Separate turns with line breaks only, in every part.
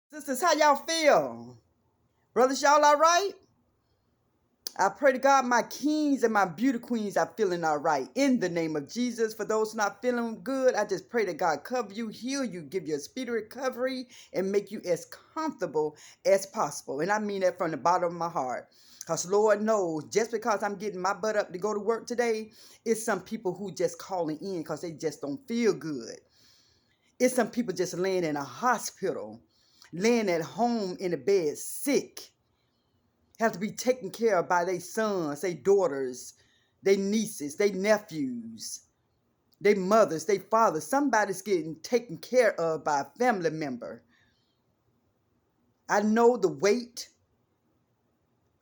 Sisters, how y'all feel? Brothers, y'all all right? I pray to God my kings and my beauty queens are feeling all right. In the name of Jesus, for those not feeling good, I just pray that God cover you, heal you, give you a speedy recovery, and make you as comfortable as possible. And I mean that from the bottom of my heart. Because Lord knows, just because I'm getting my butt up to go to work today, it's some people who just calling in because they just don't feel good. It's some people just laying in a hospital, laying at home in the bed sick, have to be taken care of by their sons, their daughters, their nieces, their nephews, their mothers, their fathers. Somebody's getting taken care of by a family member. I know the weight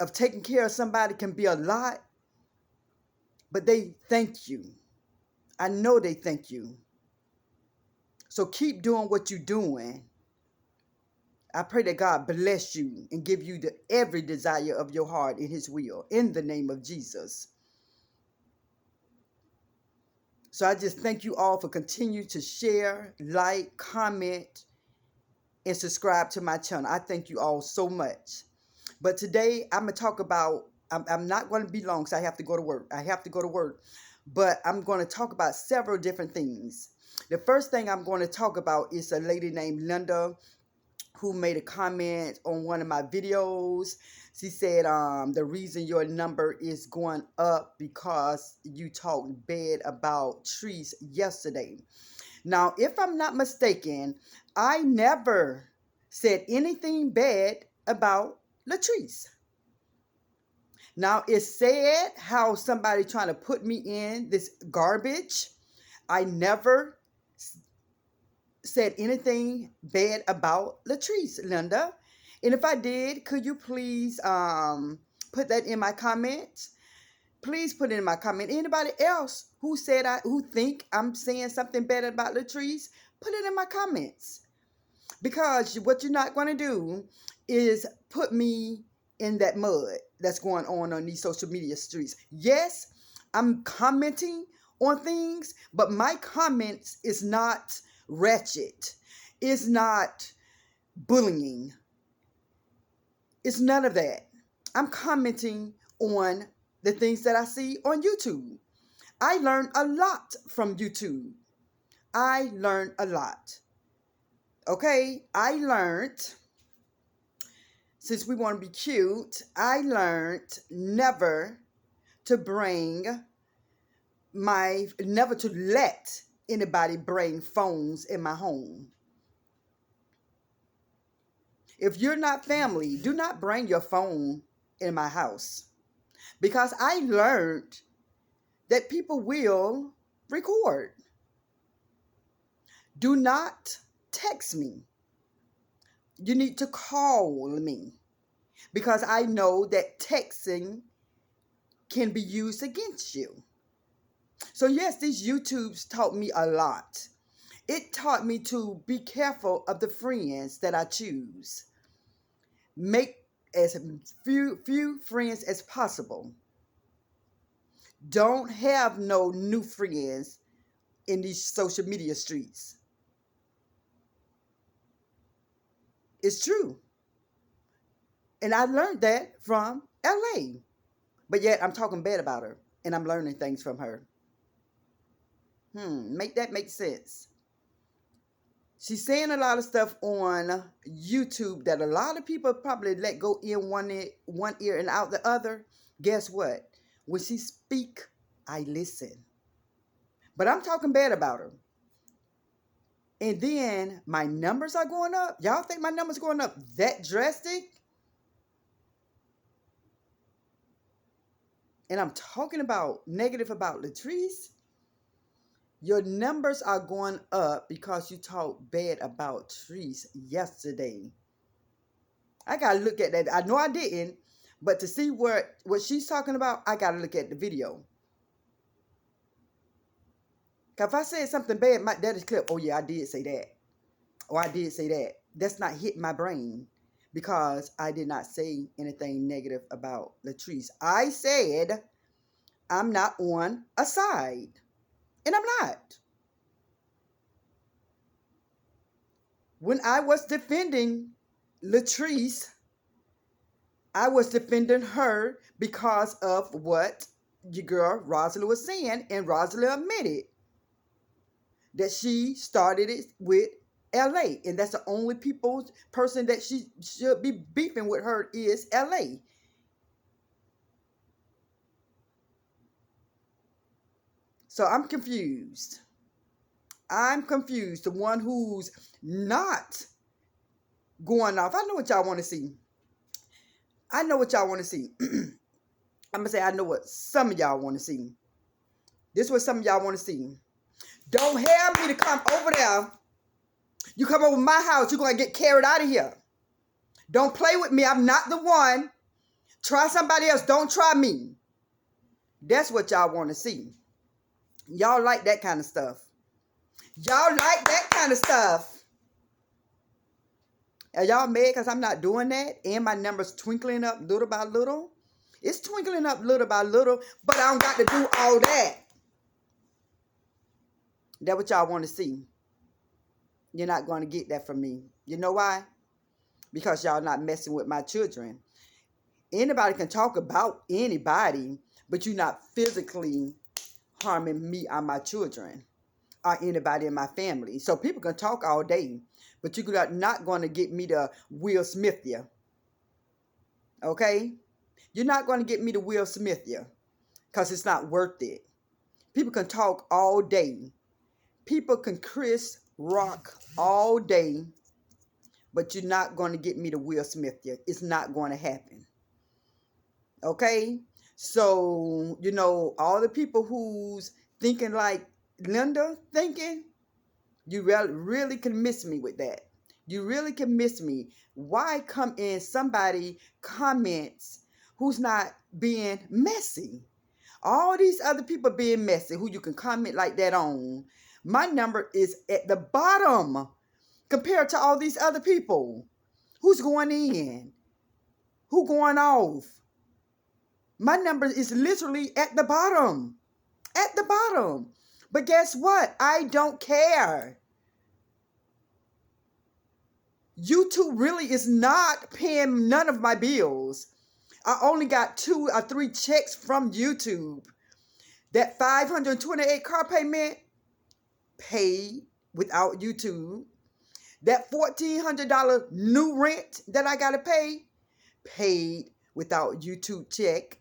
of taking care of somebody can be a lot, but they thank you. I know they thank you. So keep doing what you're doing. I pray that God bless you and give you every desire of your heart in his will, in the name of Jesus. So I just thank you all for continuing to share, like, comment, and subscribe to my channel. I thank you all so much. But today I'm going to talk about, I'm not going to be long because I have to go to work. But I'm going to talk about several different things. The first thing I'm going to talk about is a lady named Linda who made a comment on one of my videos. She said, the reason your number is going up because you talked bad about Latrese yesterday. Now, if I'm not mistaken, I never said anything bad about Latrese. Now, it's sad how somebody trying to put me in this garbage. I never said anything bad about Latrese, Linda. And if I did, could you please put that in my comments? Please put it in my comment. Anybody else who said who think I'm saying something bad about Latrese, put it in my comments. Because what you're not going to do is put me in that mud that's going on these social media streets. Yes, I'm commenting on things, but my comments is not ratchet. It's not bullying. It's none of that. I'm commenting on the things that I see on YouTube. I learned a lot from YouTube. I learned a lot. Okay, I learned, since we want to be cute, I learned never to never to let anybody bring phones in my home. If you're not family, do not bring your phone in my house. Because I learned that people will record. Do not text me. You need to call me. Because I know that texting can be used against you. So yes, these YouTubes taught me a lot. It taught me to be careful of the friends that I choose. Make as few friends as possible. Don't have no new friends in these social media streets. It's true. And I learned that from LA. But yet I'm talking bad about her and I'm learning things from her. Make that make sense. She's saying a lot of stuff on YouTube that a lot of people probably let go in one ear and out the other. Guess what? When she speak, I listen. But I'm talking bad about her. And then my numbers are going up. Y'all think my numbers going up that drastic? And I'm talking about negative about Latrese. Your numbers are going up because you talked bad about Latrese yesterday. I gotta look at that. I know I didn't, but to see what she's talking about, I gotta look at the video. Cause if I said something bad, that is clear. Oh yeah, I did say that. Or I did say that. That's not hitting my brain because I did not say anything negative about Latrese. I said I'm not on a side. And I'm not. When I was defending Latrese, I was defending her because of what your girl Rosalind was saying, and Rosalind admitted that she started it with LA, and that's the only person that she should be beefing with her is LA. So I'm confused. I'm confused. The one who's not going off. I know what y'all want to see. I know what y'all want to see. I'm gonna say I know what some of y'all want to see. This is what some of y'all want to see. Don't have me to come over there. You come over my house, you're gonna get carried out of here. Don't play with me. I'm not the one. Try somebody else. Don't try me. That's what y'all want to see. Y'all like that kind of stuff. Y'all like that kind of stuff. Are y'all mad because I'm not doing that? And my number's twinkling up little by little? It's twinkling up little by little, but I don't got to do all that. That's what y'all want to see. You're not going to get that from me. You know why? Because y'all not messing with my children. Anybody can talk about anybody, but you're not physically harming me or my children or anybody in my family. So people can talk all day, but you're not going to get me to Will Smith you. Okay? You're not going to get me to Will Smith you because it's not worth it. People can talk all day. People can Chris Rock all day, but you're not going to get me to Will Smith you. It's not going to happen. Okay? So, all the people who's thinking like Linda thinking, you really can miss me with that. You really can miss me. Why come in somebody comments who's not being messy? All these other people being messy who you can comment like that on. My number is at the bottom compared to all these other people. Who's going in? Who going off? My number is literally at the bottom. At the bottom. But guess what? I don't care. YouTube really is not paying none of my bills. I only got 2 or 3 checks from YouTube. That $528 car payment, paid without YouTube. That $1,400 new rent that I got to pay, paid without YouTube check.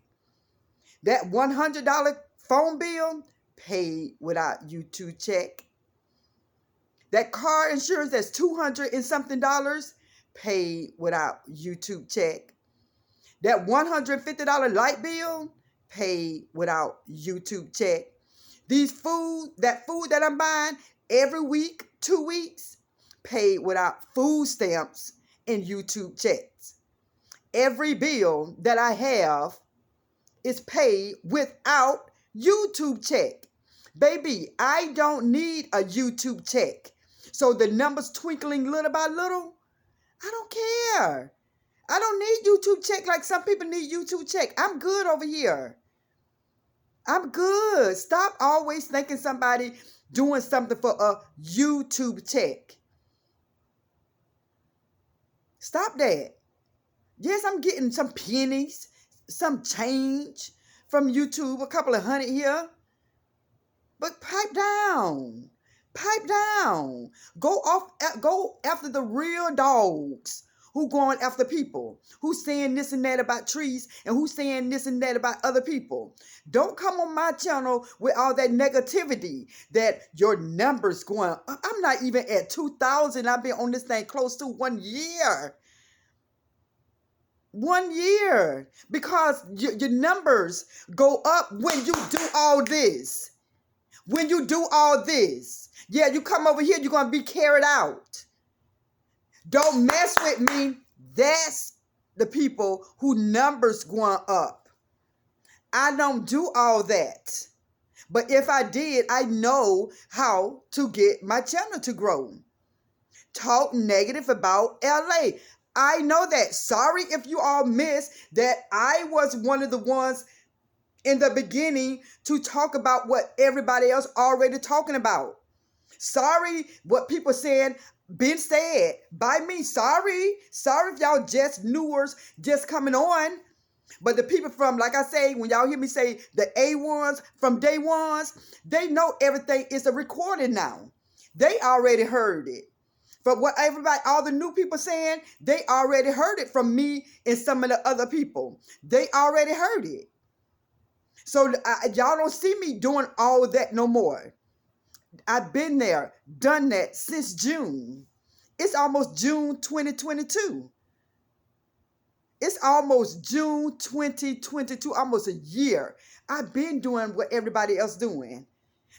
That $100 phone bill, paid without YouTube check. That car insurance that's $200 and something, paid without YouTube check. That $150 light bill, paid without YouTube check. That food that I'm buying every week, 2 weeks, paid without food stamps and YouTube checks. Every bill that I have is paid without YouTube check. Baby, I don't need a YouTube check. So the numbers twinkling little by little, I don't care. I don't need YouTube check like some people need YouTube check. I'm good over here. I'm good. Stop always thinking somebody doing something for a YouTube check. Stop that. Yes, I'm getting some pennies, some change from YouTube, a couple of hundred here. But pipe down. Pipe down. Go after the real dogs who going after people, who's saying this and that about trees, and who's saying this and that about other people. Don't come on my channel with all that negativity that your numbers going up. I'm not even at 2,000. I've been on this thing close to 1 year. 1 year. Because your numbers go up when you do all this. When you do all this. Yeah, you come over here, you're going to be carried out. Don't mess with me. That's the people who numbers going up. I don't do all that. But if I did, I know how to get my channel to grow. Talk negative about LA. I know that. Sorry if you all missed that I was one of the ones in the beginning to talk about what everybody else already talking about. Sorry what people saying been said by me. Sorry if y'all just newers just coming on. But the people from, like I say, when y'all hear me say the A1s from day ones, they know everything is a recording now. They already heard it. From what everybody, all the new people saying, they already heard it from me and some of the other people. They already heard it. So y'all don't see me doing all that no more. I've been there, done that since June. It's almost June 2022. It's almost June 2022, almost a year. I've been doing what everybody else doing.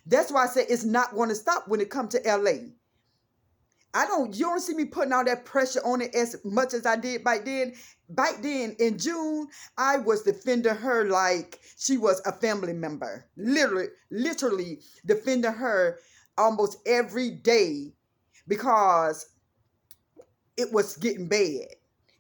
That's why I say it's not going to stop when it comes to LA. You don't see me putting all that pressure on it as much as I did back then. Back then in June, I was defending her like she was a family member. Literally defending her almost every day because it was getting bad.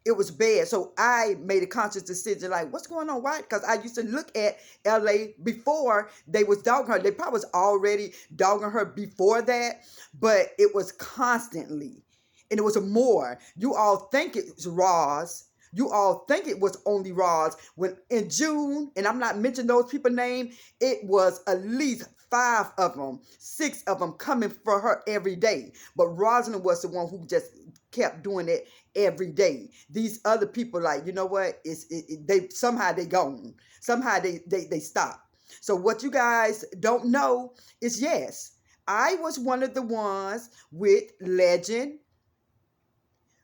It was bad. So I made a conscious decision like, what's going on? Why? Because I used to look at LA before they was dogging her. They probably was already dogging her before that, but it was constantly. And it was more. You all think it's Roz. You all think it was only Roz. When in June, and I'm not mentioning those people's name, it was at least 5 of them, 6 of them coming for her every day. But Rosalind was the one who just kept doing it every day. These other people, like, you know what? They somehow they gone. Somehow they stop. So what you guys don't know is, yes, I was one of the ones with Legend,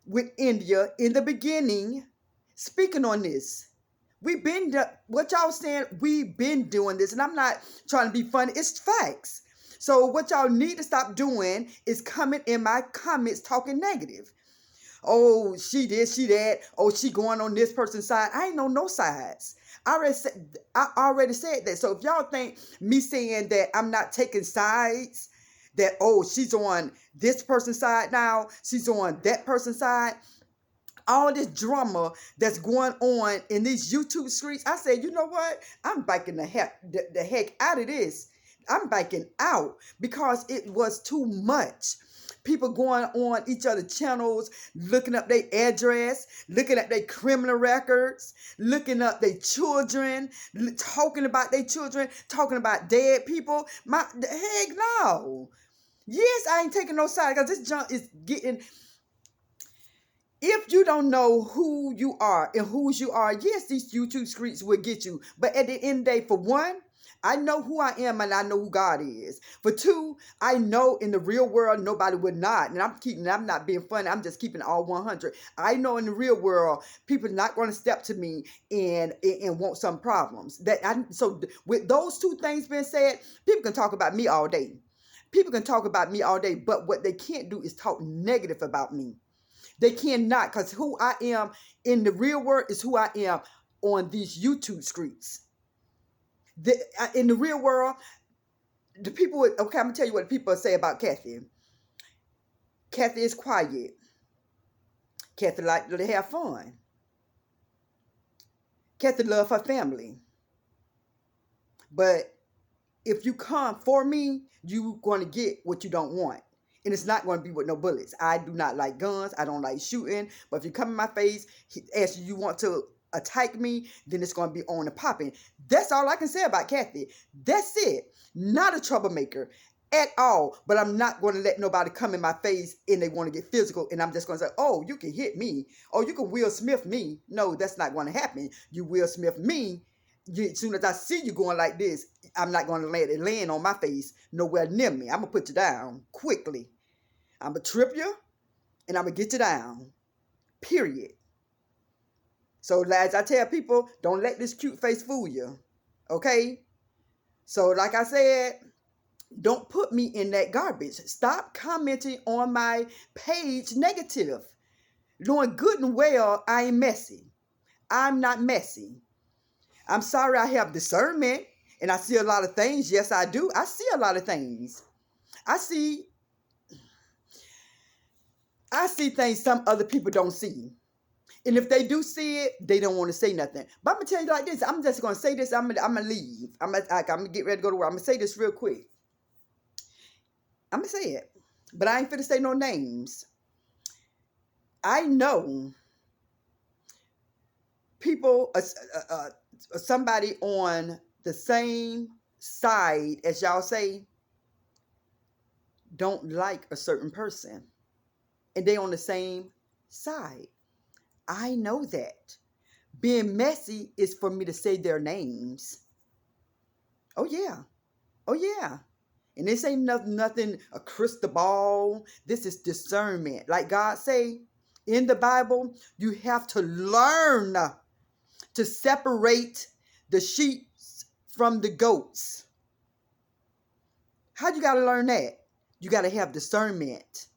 with India in the beginning, speaking on this. We've been, what y'all saying, we've been doing this, and I'm not trying to be funny. It's facts. So what y'all need to stop doing is coming in my comments talking negative. Oh, she this, she that. Oh, she going on this person's side. I ain't on no sides. I already said that. So if y'all think me saying that I'm not taking sides, that, oh, she's on this person's side now, she's on that person's side, all this drama that's going on in these YouTube streets, I said, you know what? I'm backing the heck out of this. I'm backing out because it was too much. People going on each other's channels, looking up their address, looking at their criminal records, looking up their children, talking about their children, talking about dead people. Heck no. Yes, I ain't taking no side because this junk is getting... If you don't know who you are and whose you are, yes, these YouTube streets will get you. But at the end of the day, for one, I know who I am and I know who God is. For two, I know in the real world, nobody would not. And I'm not being funny. I'm just keeping all 100. I know in the real world, people are not going to step to me and want some problems. So with those two things being said, people can talk about me all day. People can talk about me all day, but what they can't do is talk negative about me. They cannot, because who I am in the real world is who I am on these YouTube streets. In the real world, the people, okay, I'm going to tell you what people say about Kathy. Kathy is quiet. Kathy like to have fun. Kathy love her family. But if you come for me, you're going to get what you don't want. And it's not going to be with no bullets. I do not like guns. I don't like shooting. But if you come in my face, as you want to attack me, then it's going to be on and popping. That's all I can say about Kathy. That's it. Not a troublemaker at all. But I'm not going to let nobody come in my face and they want to get physical. And I'm just going to say, oh, you can hit me. Oh, you can Will Smith me. No, that's not going to happen. You Will Smith me. As soon as I see you going like this, I'm not going to let it land on my face nowhere near me. I'm going to put you down quickly. I'm going to trip you and I'm going to get you down. Period. So as I tell people, don't let this cute face fool you. Okay? So like I said, don't put me in that garbage. Stop commenting on my page negative. Knowing good and well I ain't messy. I'm not messy. I'm sorry I have discernment and I see a lot of things. Yes, I do. I see a lot of things. I see things some other people don't see. And if they do see it, they don't want to say nothing. But I'm going to tell you like this. I'm just going to say this. I'm going to leave. I'm going to get ready to go to work. I'm going to say this real quick. I'm going to say it. But I ain't finna say no names. I know people, somebody on the same side as y'all say, don't like a certain person, and they on the same side. I know that. Being messy is for me to say their names. Oh yeah. Oh yeah. And this ain't nothing a crystal ball. This is discernment. Like God say in the Bible, you have to learn to separate the sheep from the goats. How you got to learn that? You got to have discernment.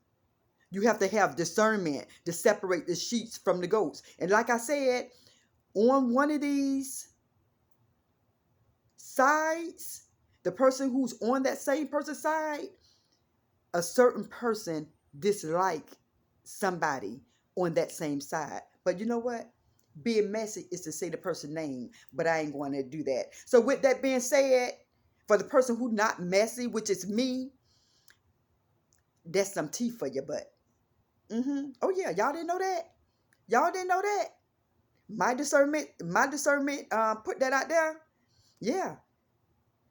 You have to have discernment to separate the sheep from the goats. And like I said, on one of these sides, the person who's on that same person's side, a certain person dislike somebody on that same side. But you know what? Being messy is to say the person's name, but I ain't going to do that. So with that being said, for the person who not messy, which is me, that's some tea for your butt. Oh yeah, y'all didn't know that. Y'all didn't know that. My discernment, put that out there. Yeah.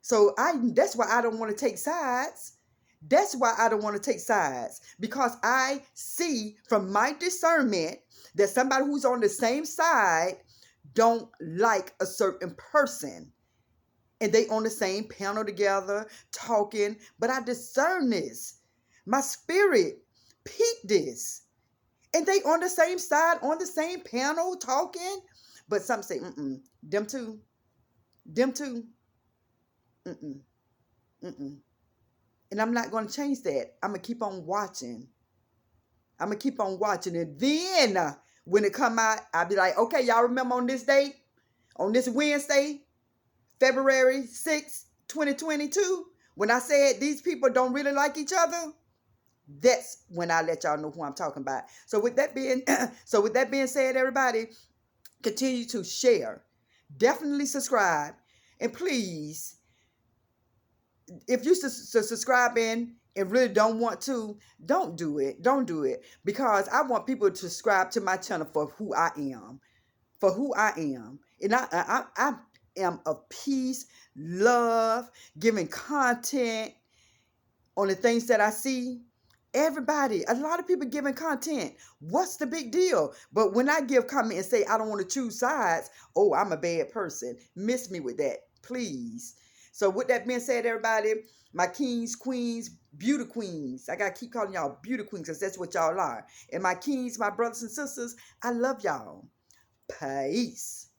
So that's why I don't want to take sides. That's why I don't want to take sides, because I see from my discernment that somebody who's on the same side don't like a certain person, and they on the same panel together talking, but I discern this. My spirit peep this, and they on the same side, on the same panel talking, but some say, them too, them too, mm-mm, mm-mm. And I'm not going to change that. I'm going to keep on watching. I'm going to keep on watching. And then when it come out, I'll be like, okay, y'all remember on this date, on this Wednesday, February 6th, 2022, when I said these people don't really like each other, that's when I let y'all know who I'm talking about. So with that being said, everybody, continue to share. Definitely subscribe. And please, if you subscribing and really don't want to, don't do it. Don't do it. Because I want people to subscribe to my channel for who I am. For who I am. And I am of peace, love, giving content on the things that I see. Everybody, a lot of people giving content. What's the big deal? But when I give comment and say I don't want to choose sides, oh, I'm a bad person. Miss me with that, please. So with that being said, everybody, my kings, queens, beauty queens. I got to keep calling y'all beauty queens because that's what y'all are. And my kings, my brothers and sisters, I love y'all. Peace.